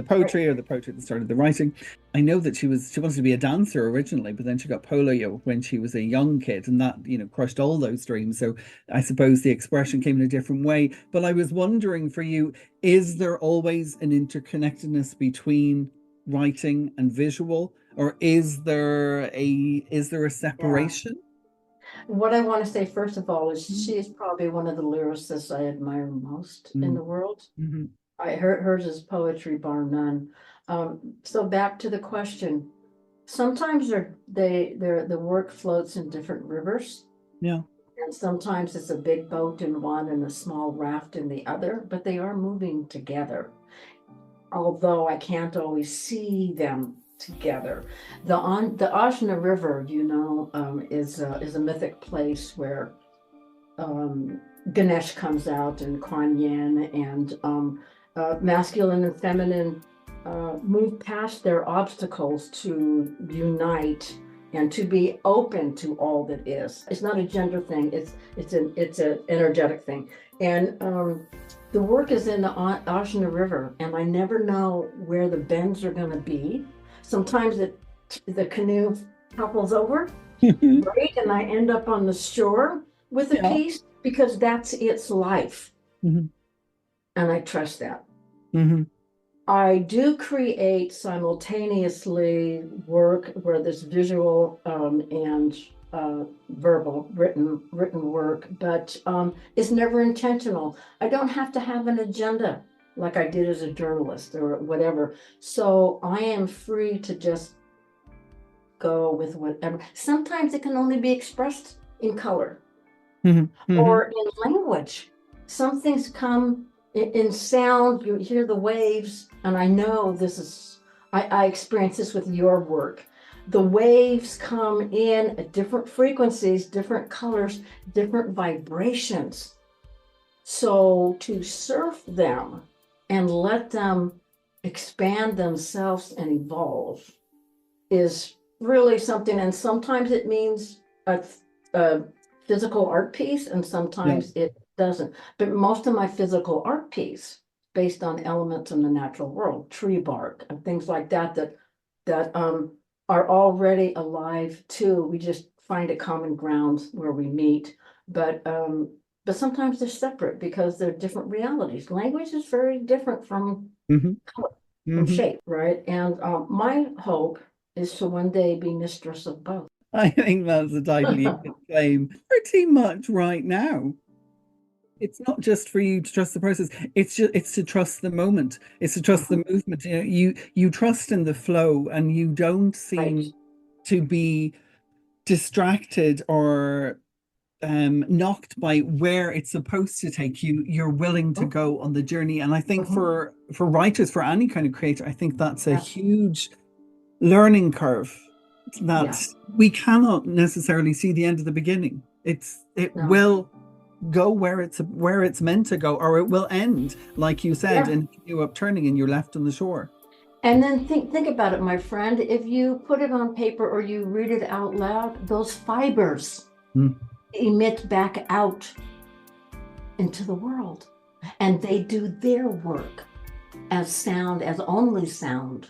poetry or the poetry that started the writing. I know that she wanted to be a dancer originally, but then she got polio when she was a young kid, and that, you know, crushed all those dreams. So I suppose the expression came in a different way. But I was wondering for you, is there always an interconnectedness between writing and visual, or is there a separation? What I want to say, first of all, is she is probably one of the lyricists I admire most in the world. Mm-hmm. Hers is poetry bar none. So back to the question. Sometimes the work floats in different rivers. Yeah. And sometimes it's a big boat in one and a small raft in the other, but they are moving together. Although I can't always see them together. The Ajna River, you know, is a mythic place where Ganesh comes out and Kuan Yin and masculine and feminine move past their obstacles to unite and to be open to all that is. It's not a gender thing. It's an energetic thing. And the work is in the Ajna River, and I never know where the bends are going to be. Sometimes the canoe topples over, right, and I end up on the shore with a piece because that's its life, and I trust that. I do create simultaneously work where there's visual and verbal, written work, but it's never intentional. I don't have to have an agenda like I did as a journalist or whatever. So I am free to just go with whatever. Sometimes it can only be expressed in color or in language. Some things come in sound. You hear the waves, and I know this is, I experience this with your work. The waves come in at different frequencies, different colors, different vibrations. So to surf them and let them expand themselves and evolve is really something. And sometimes it means a physical art piece, and sometimes it doesn't. But most of my physical art piece based on elements in the natural world, tree bark and things like that are already alive too. We just find a common ground where we meet. But sometimes they're separate because they're different realities. Language is very different from color, from shape, right? And my hope is to one day be mistress of both. I think that's a title you can claim pretty much right now. It's not just for you to trust the process. It's to trust the moment. It's to trust the movement. You know, you trust in the flow, and you don't seem to be distracted or knocked by where it's supposed to take you. You're willing to go on the journey. And I think for writers, for any kind of creator, I think that's a huge learning curve that we cannot necessarily see the end of the beginning. It will go where it's meant to go, or it will end, like you said, and you up turning and you're left on the shore. And then think about it, my friend. If you put it on paper or you read it out loud, those fibers emit back out into the world, and they do their work as sound, as only sound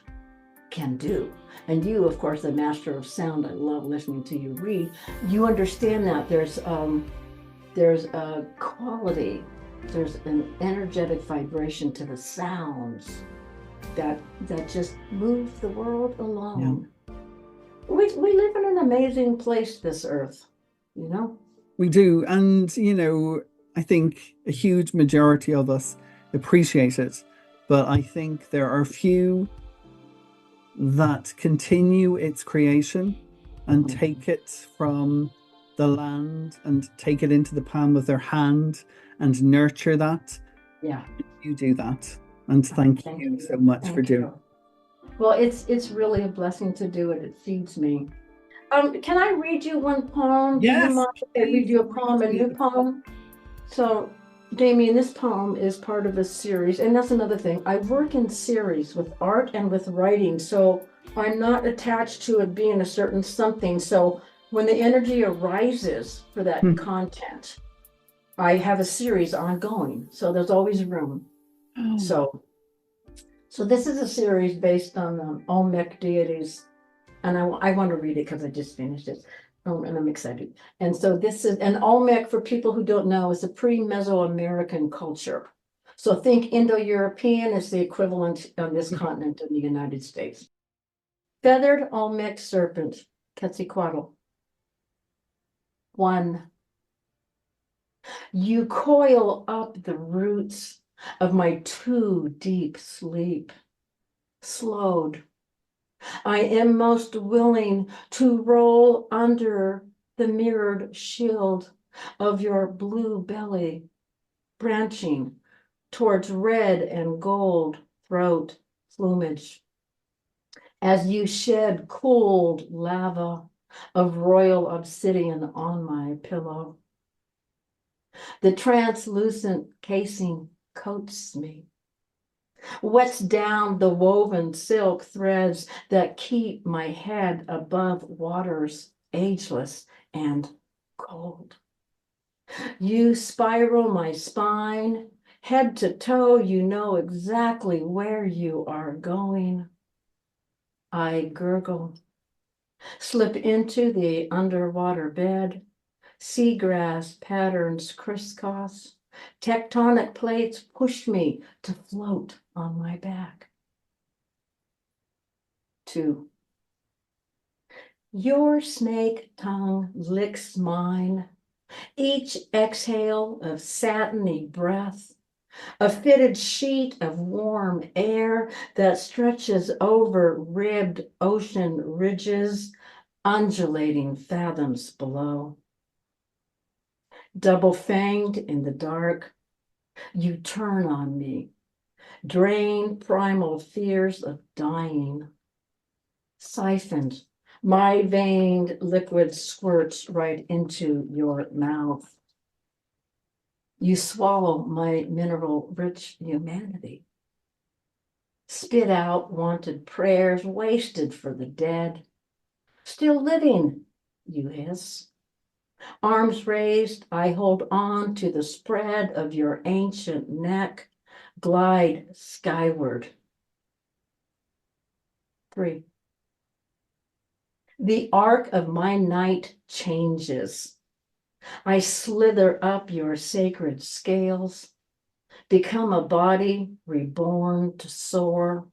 can do. And you, of course, the master of sound, I love listening to you read. You understand that there's a quality, there's an energetic vibration to the sounds that just move the world along. Yeah. We live in an amazing place, this earth, you know? We do. And, you know, I think a huge majority of us appreciate it. But I think there are few that continue its creation and take it from the land and take it into the palm of their hand and nurture that. Yeah. You do that. And thank you so much for doing it. Well, it's really a blessing to do it. It feeds me. Can I read you one poem? Yes. Do you mind if I read you a poem, a new poem? So, Damien, this poem is part of a series, and that's another thing. I work in series with art and with writing, so I'm not attached to it being a certain something. So when the energy arises for that content, I have a series ongoing, so there's always room. So this is a series based on Olmec deities, and I want to read it because I just finished it, and I'm excited. And so this is, and Olmec, for people who don't know, is a pre-Mesoamerican culture. So think Indo-European is the equivalent on this continent in the United States. Feathered Olmec serpent, Quetzalcoatl. 1. You coil up the roots of my too deep sleep. Slowed, I am most willing to roll under the mirrored shield of your blue belly, branching towards red and gold throat plumage. As you shed cooled lava of royal obsidian on my pillow, the translucent casing coats me, wets down the woven silk threads that keep my head above waters ageless and cold. You spiral my spine, head to toe, you know exactly where you are going. I gurgle, slip into the underwater bed, seagrass patterns crisscross, tectonic plates push me to float on my back. 2. Your snake tongue licks mine, each exhale of satiny breath, a fitted sheet of warm air that stretches over ribbed ocean ridges, undulating fathoms below. Double-fanged in the dark, you turn on me, drain primal fears of dying. Siphoned, my veined liquid squirts right into your mouth. You swallow my mineral-rich humanity. Spit out wanted prayers wasted for the dead. Still living, you hiss. Arms raised, I hold on to the spread of your ancient neck, glide skyward. 3. The arc of my night changes. I slither up your sacred scales, become a body reborn to soar.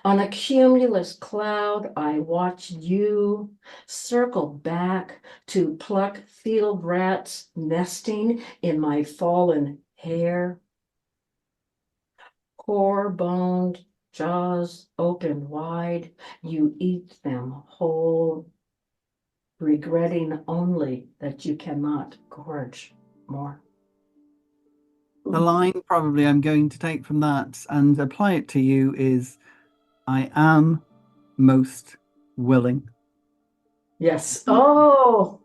On a cumulus cloud, I watch you circle back to pluck field rats nesting in my fallen hair. Core-boned, jaws open wide, you eat them whole, regretting only that you cannot gorge more. The line probably I'm going to take from that and apply it to you is, I am most willing. Yes. Oh,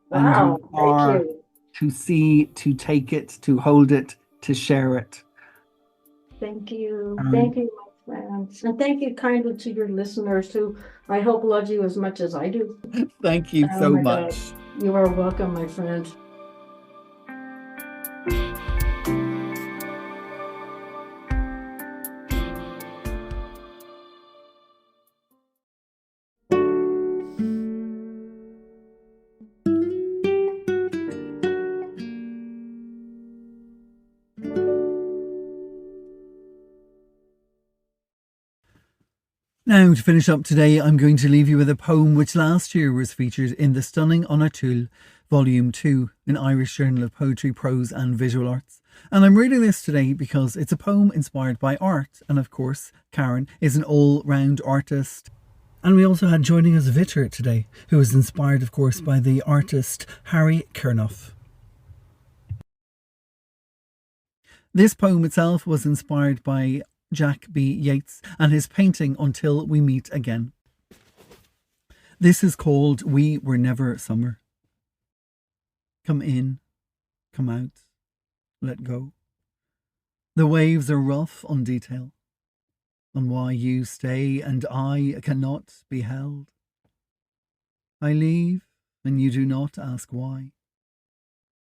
wow. And you are Thank you. to see, to take it, to hold it, to share it. Thank you. Thank you, my friends. And thank you kindly to your listeners who I hope love you as much as I do. Thank you so my much. God. You are welcome, my friend. Now, to finish up today, I'm going to leave you with a poem which last year was featured in the Stunning Onartul, Volume 2, in Irish Journal of Poetry, Prose and Visual Arts. And I'm reading this today because it's a poem inspired by art. And of course, Karen is an all-round artist. And we also had joining us Victor today, who was inspired, of course, by the artist Harry Kernoff. This poem itself was inspired by Jack B. Yeats and his painting Until We Meet Again. This is called We Were Never Summer. Come in, come out, let go. The waves are rough on detail, on why you stay and I cannot be held. I leave and you do not ask why.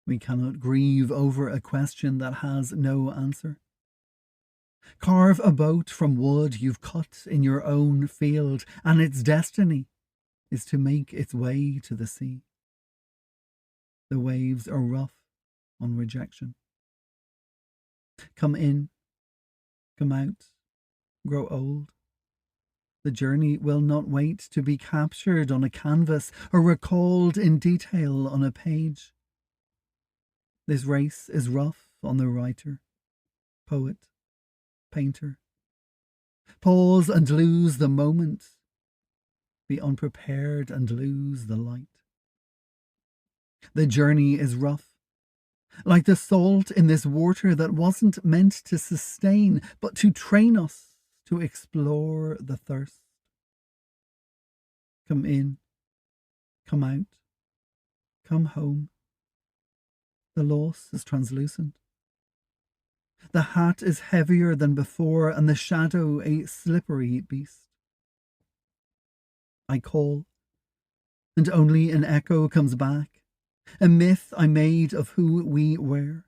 We cannot grieve over a question that has no answer. Carve a boat from wood you've cut in your own field, and its destiny is to make its way to the sea. The waves are rough on rejection. Come in, come out, grow old. The journey will not wait to be captured on a canvas or recalled in detail on a page. This race is rough on the writer, poet, painter. Pause and lose the moment. Be unprepared and lose the light. The journey is rough, like the salt in this water that wasn't meant to sustain, but to train us to explore the thirst. Come in, come out, come home. The loss is translucent. The hat is heavier than before, and the shadow a slippery beast. I call, and only an echo comes back, a myth I made of who we were.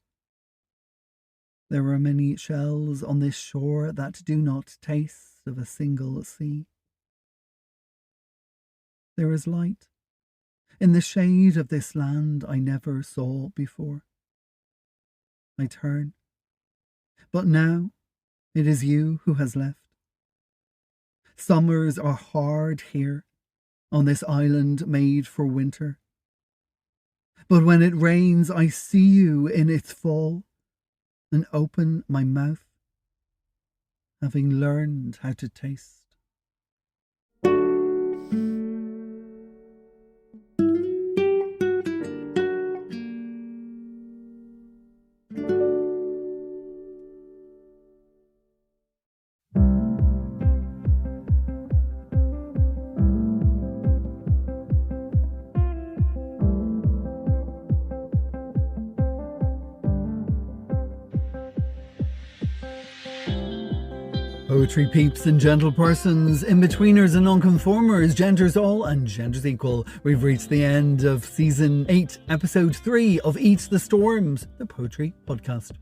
There are many shells on this shore that do not taste of a single sea. There is light in the shade of this land I never saw before. I turn, but now it is you who has left. Summers are hard here, on this island made for winter. But when it rains, I see you in its fall, and open my mouth, having learned how to taste. Poetry peeps and gentle persons, in-betweeners and nonconformers, genders all and genders equal. We've reached the end of Season 8, Episode 3 of Eat the Storms, the Poetry Podcast.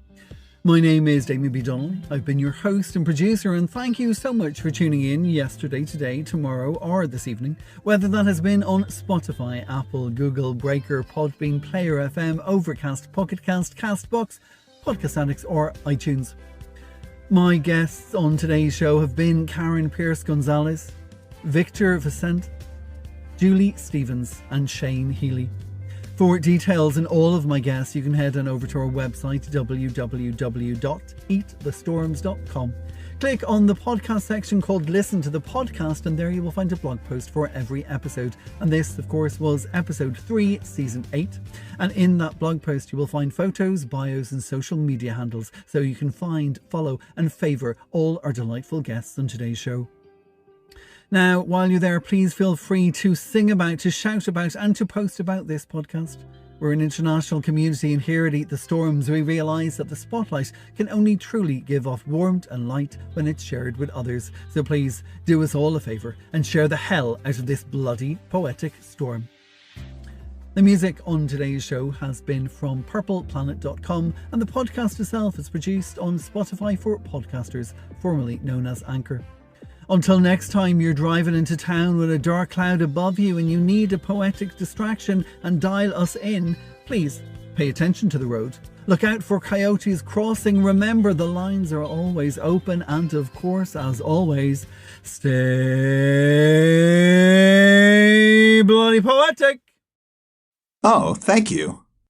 My name is Damien B. Donnelly. I've been your host and producer, and thank you so much for tuning in yesterday, today, tomorrow, or this evening, whether that has been on Spotify, Apple, Google, Breaker, Podbean, Player FM, Overcast, Pocketcast, Castbox, Podcast Addicts, or iTunes. My guests on today's show have been Karen Pierce Gonzalez, Victor Vicente, Julie Stevens and Shane Healy. For details on all of my guests, you can head on over to our website www.eatthestorms.com. Click on the podcast section called Listen to the Podcast, and there you will find a blog post for every episode. And this, of course, was episode 3, season 8. And in that blog post, you will find photos, bios, and social media handles, so you can find, follow, and favour all our delightful guests on today's show. Now, while you're there, please feel free to sing about, to shout about, and to post about this podcast We're an international community, and here at Eat the Storms we realise that the spotlight can only truly give off warmth and light when it's shared with others. So please do us all a favour and share the hell out of this bloody poetic storm. The music on today's show has been from purpleplanet.com, and the podcast itself is produced on Spotify for podcasters, formerly known as Anchor. Until next time you're driving into town with a dark cloud above you and you need a poetic distraction and dial us in, please pay attention to the road. Look out for coyotes crossing. Remember, the lines are always open, and of course, as always, stay bloody poetic. Oh, thank you.